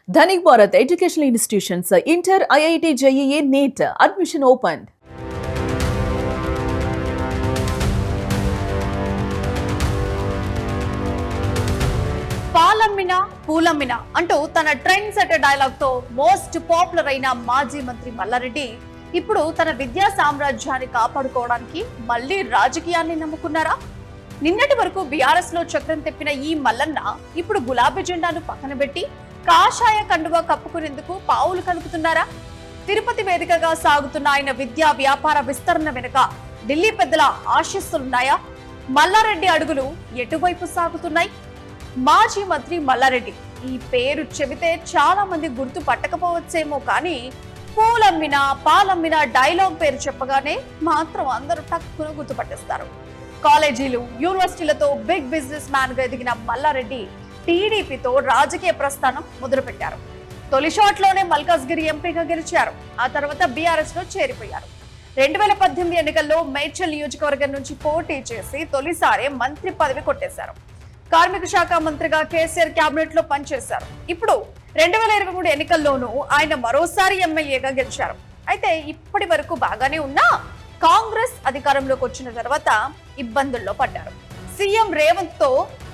Dhanik Bharat Educational Institutions, Inter, IIT, JEE, NEET, admission opened. పాలమ్మినా పూలమ్మినా అంటూ తన trend setter dialogue తో most popular అయిన మాజీ మంత్రి మల్లారెడ్డి ఇప్పుడు తన విద్యా సామ్రాజ్యాన్ని కాపాడుకోవడానికి మళ్ళీ రాజకీయాన్ని నమ్ముకున్నారా? నిన్నటి వరకు బీఆర్ఎస్ లో చక్రం తెప్పిన ఈ మల్లన్న ఇప్పుడు గులాబీ జెండాను పక్కన పెట్టి కాషాయ కండువా కప్పుకునేందుకు పావులు కలుపుతున్నారా? తిరుపతి వేదికగా సాగుతున్న ఆయన విద్యా వ్యాపార విస్తరణ వెనుక ఢిల్లీ పెద్దల ఆశీస్సులున్నాయా? మల్లారెడ్డి అడుగులు ఎటువైపు సాగుతున్నాయి? మాజీ మంత్రి మల్లారెడ్డి ఈ పేరు చెబితే చాలా మంది గుర్తు పట్టకపోవచ్చేమో, కానీ పూలమ్మినా పాలమ్మినా డైలాగ్ పేరు చెప్పగానే మాత్రం అందరూ టక్కున గుర్తుపట్టేస్తారు. కాలేజీలు, యూనివర్సిటీలతో బిగ్ బిజినెస్ మ్యాన్ గా ఎదిగిన మల్లారెడ్డి టీడీపీతో రాజకీయ ప్రస్థానం మొదలుపెట్టారు. తొలి షాట్ లోనే మల్కాజ్గిరి ఎంపీగా గెలిచారు. ఆ తర్వాత బీఆర్ఎస్ లో చేరిపోయారు. 2018 ఎన్నికల్లో మేడ్చల్ నియోజకవర్గం నుంచి పోటీ చేసి తొలిసారి మంత్రి పదవి కొట్టేశారు. కార్మిక శాఖ మంత్రిగా కేసీఆర్ కేబినెట్ లో పనిచేశారు. ఇప్పుడు 2023 ఎన్నికల్లోనూ ఆయన మరోసారి ఎమ్మెల్యేగా గెలిచారు. అయితే ఇప్పటి వరకు బాగానే ఉన్నా కాంగ్రెస్ అధికారంలోకి వచ్చిన తర్వాత ఇబ్బందుల్లో పడ్డారు. సీఎం రేవంత్ తో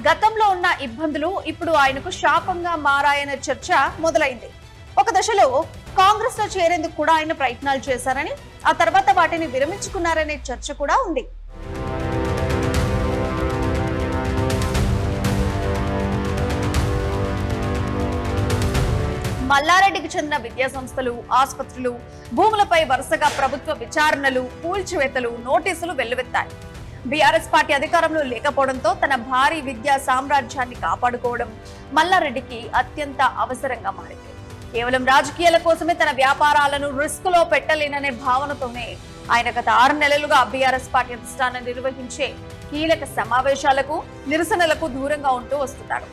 గతంలో ఉన్న ఇబ్బందులు ఇప్పుడు ఆయనకు శాపంగా మారాయనే చర్చ మొదలైంది. ఒక దశలో కాంగ్రెస్ లో చేరేందుకు కూడా ఆయన ప్రయత్నాలు చేశారని, ఆ తర్వాత వాటిని విరమించుకున్నారనే చర్చ కూడా ఉంది. మల్లారెడ్డికి చెందిన విద్యా సంస్థలు, ఆసుపత్రులు, భూములపై వరుసగా ప్రభుత్వ విచారణలు, కూల్చివేతలు, నోటీసులు వెల్లువెత్తాయి. బీఆర్ఎస్ పార్టీ అధికారంలో లేకపోవడంతో తన భారీ విద్యా సామ్రాజ్యాన్ని కాపాడుకోవడం మల్లారెడ్డికి అత్యంత అవసరంగా మారింది. కేవలం రాజకీయాల కోసమే తన వ్యాపారాలను రిస్క్ లో పెట్టలేననే భావనతోనే ఆయన గత 6 నెలలుగా బీఆర్ఎస్ పార్టీ అధిష్టానం నిర్వహించే కీలక సమావేశాలకు, నిరసనలకు దూరంగా ఉంటూ వస్తున్నారు.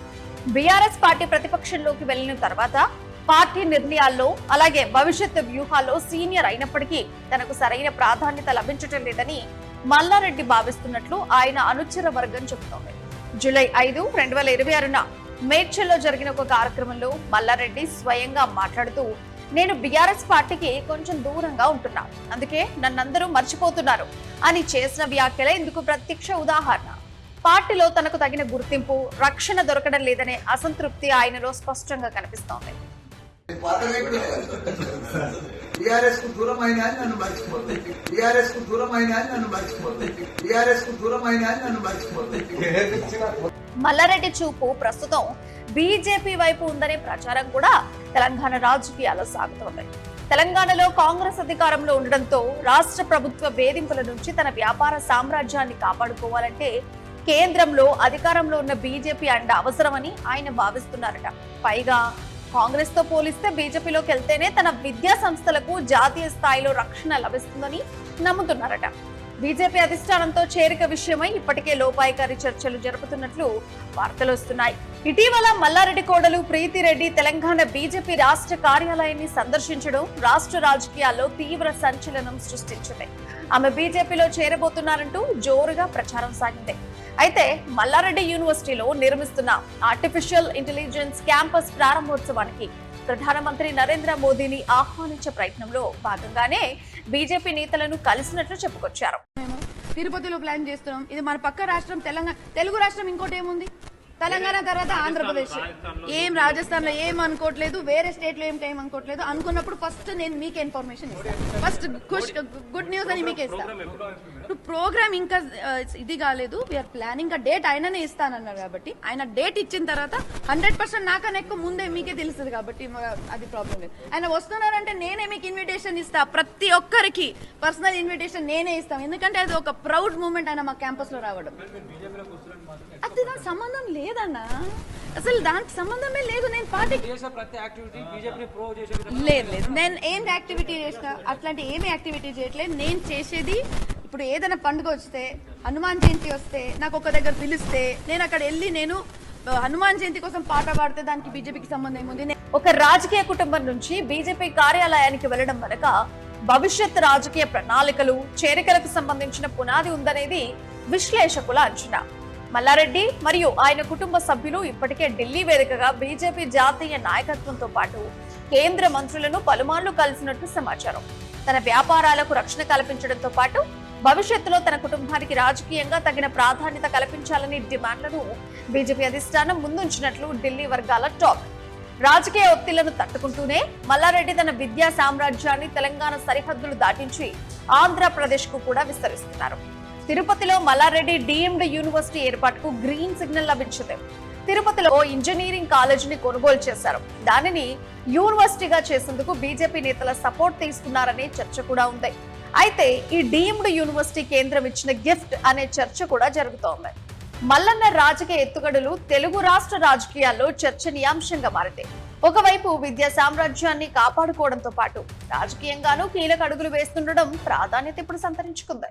బీఆర్ఎస్ పార్టీ ప్రతిపక్షంలోకి వెళ్లిన తర్వాత పార్టీ నిర్ణయాల్లో, అలాగే భవిష్యత్తు వ్యూహాల్లో సీనియర్ అయినప్పటికీ తనకు సరైన ప్రాధాన్యత లభించటం లేదని మల్లారెడ్డి భావిస్తున్నట్లు ఆయన అనుచర వర్గం చెబుతోంది. జూలై 5, 2026న మేడ్చల్లో జరిగిన ఒక కార్యక్రమంలో మల్లారెడ్డి స్వయంగా మాట్లాడుతూ, నేను బీఆర్ఎస్ పార్టీకి కొంచెం దూరంగా ఉంటున్నా, అందుకే నన్నందరూ మర్చిపోతున్నారు అని చేసిన వ్యాఖ్యలే ఇందుకు ప్రత్యక్ష ఉదాహరణ. పార్టీలో తనకు తగిన గుర్తింపు, రక్షణ దొరకడం లేదనే అసంతృప్తి ఆయనలో స్పష్టంగా కనిపిస్తోంది. బీఆర్ఎస్ కు దూరం అయినా నన్ను మర్చిపోతుంది. బీఆర్ఎస్ కు దూరం అయినా నన్ను మర్చిపోతుంది. బీఆర్ఎస్ కు దూరం అయినా నన్ను మర్చిపోతుంది. మల్లారెడ్డి చూపు ప్రస్తుతం బీజేపీ వైపు ఉందనే ప్రచారం కూడా తెలంగాణ రాజకీయాల్లో సాగుతోంది. తెలంగాణలో కాంగ్రెస్ అధికారంలో ఉండడంతో రాష్ట్ర ప్రభుత్వ వేధింపుల నుంచి తన వ్యాపార సామ్రాజ్యాన్ని కాపాడుకోవాలంటే కేంద్రంలో అధికారంలో ఉన్న బీజేపీ అండ అవసరమని ఆయన భావిస్తున్నారట. పైగా కాంగ్రెస్ తో పోలిస్తే బీజేపీలోకి వెళ్తేనే తన విద్యా సంస్థలకు జాతీయ స్థాయిలో రక్షణ లభిస్తుందని నమ్ముతున్నారట. బీజేపీ అధిష్టానంతో చేరిక విషయమై ఇప్పటికే లోపాయికారి చర్చలు జరుపుతున్నట్లు వార్తలు వస్తున్నాయి. ఇటీవల మల్లారెడ్డి కోడలు ప్రీతిరెడ్డి తెలంగాణ బీజేపీ రాష్ట్ర కార్యాలయాన్ని సందర్శించడం రాష్ట్ర రాజకీయాల్లో తీవ్ర సంచలనం సృష్టించింది. ఆమె బీజేపీలో చేరబోతున్నారంటూ జోరుగా ప్రచారం సాగింది. అయితే మల్లారెడ్డి యూనివర్సిటీలో నిర్మిస్తున్న ఆర్టిఫిషియల్ ఇంటెలిజెన్స్ క్యాంపస్ ప్రారంభోత్సవానికి ప్రధానమంత్రి నరేంద్ర మోదీని ఆహ్వానించే ప్రయత్నంలో భాగంగానే బీజేపీ నేతలను కలిసినట్లు చెప్పుకొచ్చారు. తిరుపతిలో ప్లాన్ చేస్తున్నాం. ఇది మన పక్క రాష్ట్రం తెలంగాణ, తెలుగు రాష్ట్రం ఇంకోటి ఏముంది? తెలంగాణ తర్వాత ఆంధ్రప్రదేశ్. ఏం రాజస్థాన్ లో ఏం అనుకోవట్లేదు, వేరే స్టేట్ లో ఏం టైం అనుకోవట్లేదు. అనుకున్నప్పుడు ఫస్ట్ నేను మీకు ఇన్ఫర్మేషన్ ఇస్తాను. ఫస్ట్ గుడ్ న్యూస్ అని మీకే ఇస్తాను. ఇప్పుడు ప్రోగ్రామ్ ఇంకా ఇది కాలేదు, వీఆర్ ప్లానింగ్. డేట్ ఆయననే ఇస్తానన్నారు కాబట్టి ఆయన డేట్ ఇచ్చిన తర్వాత 100% నాకన్నా ఎక్కువ ముందే మీకే తెలుస్తుంది కాబట్టి అది ప్రాబ్లం లేదు. ఆయన వస్తున్నారంటే నేనే మీకు ఇన్విటేషన్ ఇస్తా. ప్రతి ఒక్కరికి పర్సనల్ ఇన్విటేషన్ నేనే ఇస్తాను. ఎందుకంటే అది ఒక ప్రౌడ్ మూమెంట్ ఆయన మా క్యాంపస్ లో రావడం. అది దానికి సంబంధం లేదన్నా, అసలు దానికి సంబంధమే లేదు. నేను పార్టీకి లేదు, నేను ఏం యాక్టివిటీ చేసినా అట్లాంటి ఏమి యాక్టివిటీ చేయట్లేదు. నేను చేసేది ఇప్పుడు ఏదైనా పండుగ వస్తే, హనుమాన్ జయంతి వస్తే, నాకు ఒక దగ్గర పిలిస్తే నేను అక్కడ వెళ్ళి నేను హనుమాన్ జయంతి కోసం పాట పాడితే దానికి బీజేపీకి సంబంధం ఏముంది? ఒక రాజకీయ కుటుంబం నుంచి బీజేపీ కార్యాలయానికి వెళ్లడం వెనుక భవిష్యత్ రాజకీయ ప్రణాళికలు, చేరికలకు సంబంధించిన పునాది ఉందనేది విశ్లేషకుల అంచనా. మల్లారెడ్డి మరియు ఆయన కుటుంబ సభ్యులు ఇప్పటికే ఢిల్లీ వేదికగా బీజేపీ జాతీయ నాయకత్వంతో పాటు కేంద్ర మంత్రులను పలుమార్లు కలిసినట్టు సమాచారం. తన వ్యాపారాలకు రక్షణ కల్పించడంతో పాటు భవిష్యత్తులో తన కుటుంబానికి రాజకీయంగా తగిన ప్రాధాన్యత కల్పించాలని డిమాండ్లను బీజేపీ అధిష్టానం ముందుంచినట్లు ఢిల్లీ వర్గాల టాక్. రాజకీయ ఒత్తిళ్లను తట్టుకుంటూనే మల్లారెడ్డి తన విద్యా సామ్రాజ్యాన్ని తెలంగాణ సరిహద్దులు దాటించి ఆంధ్రప్రదేశ్ కు కూడా విస్తరిస్తున్నారు. తిరుపతిలో మల్లారెడ్డి డీమ్డ్ యూనివర్సిటీ ఏర్పాటుకు గ్రీన్ సిగ్నల్ లభించింది. తిరుపతిలో ఓ ఇంజనీరింగ్ కాలేజీని కొనుగోలు చేశారు. దానిని యూనివర్సిటీగా చేసేందుకు బీజేపీ నేతల సపోర్ట్ తీసుకున్నారనే చర్చ కూడా ఉంది. అయితే ఈ డీమ్డ్ యూనివర్సిటీ కేంద్రం ఇచ్చిన గిఫ్ట్ అనే చర్చ కూడా జరుగుతోంది. మల్లన్న రాజకీయ ఎత్తుగడలు తెలుగు రాష్ట్ర రాజకీయాల్లో చర్చనీయాంశంగా మారింది. ఒకవైపు విద్యా సామ్రాజ్యాన్ని కాపాడుకోవడంతో పాటు రాజకీయంగానూ కీలక అడుగులు వేస్తుండడం ప్రాధాన్యత ఇప్పుడు సంతరించుకుంది.